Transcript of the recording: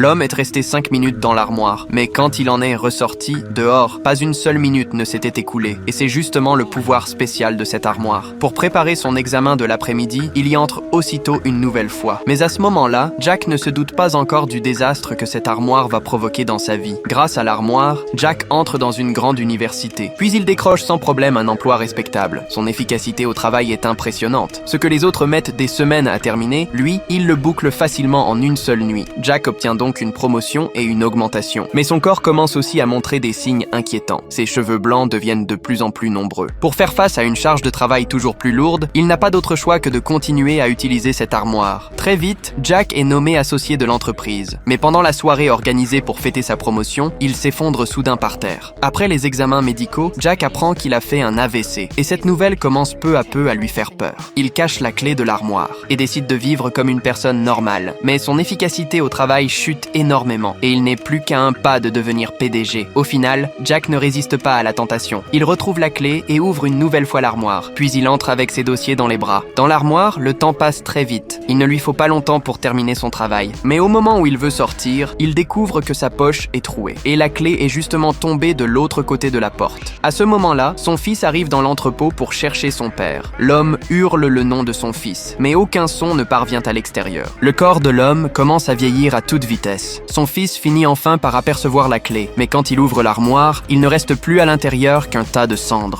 L'homme est resté 5 minutes dans l'armoire, mais quand il en est ressorti, dehors, pas une seule minute ne s'était écoulée, et c'est justement le pouvoir spécial de cette armoire. Pour préparer son examen de l'après-midi, il y entre aussitôt une nouvelle fois. Mais à ce moment-là, Jack ne se doute pas encore du désastre que cette armoire va provoquer dans sa vie. Grâce à l'armoire, Jack entre dans une grande université. Puis il décroche sans problème un emploi respectable. Son efficacité au travail est impressionnante. Ce que les autres mettent des semaines à terminer, lui, il le boucle facilement en une seule nuit. Jack obtient donc une promotion et une augmentation. Mais son corps commence aussi à montrer des signes inquiétants. Ses cheveux blancs deviennent de plus en plus nombreux. Pour faire face à une charge de travail toujours plus lourde, il n'a pas d'autre choix que de continuer à utiliser cette armoire. Très vite, Jack est nommé associé de l'entreprise. Mais pendant la soirée organisée pour fêter sa promotion, il s'effondre soudain par terre. Après les examens médicaux, Jack apprend qu'il a fait un AVC. Et cette nouvelle commence peu à peu à lui faire peur. Il cache la clé de l'armoire et décide de vivre comme une personne normale. Mais son efficacité au travail chute énormément et il n'est plus qu'à un pas de devenir PDG. Au final, Jack ne résiste pas à la tentation. Il retrouve la clé et ouvre une nouvelle fois l'armoire. Puis il entre avec ses dossiers dans les bras. Dans l'armoire, le temps passe très vite. Il ne lui faut pas longtemps pour terminer son travail. Mais au moment où il veut sortir, il découvre que sa poche est trouée. Et la clé est justement tombée de l'autre côté de la porte. À ce moment-là, son fils arrive dans l'entrepôt pour chercher son père. L'homme hurle le nom de son fils, mais aucun son ne parvient à l'extérieur. Le corps de l'homme commence à vieillir à toute vitesse. Son fils finit enfin par apercevoir la clé, mais quand il ouvre l'armoire, il ne reste plus à l'intérieur qu'un tas de cendres.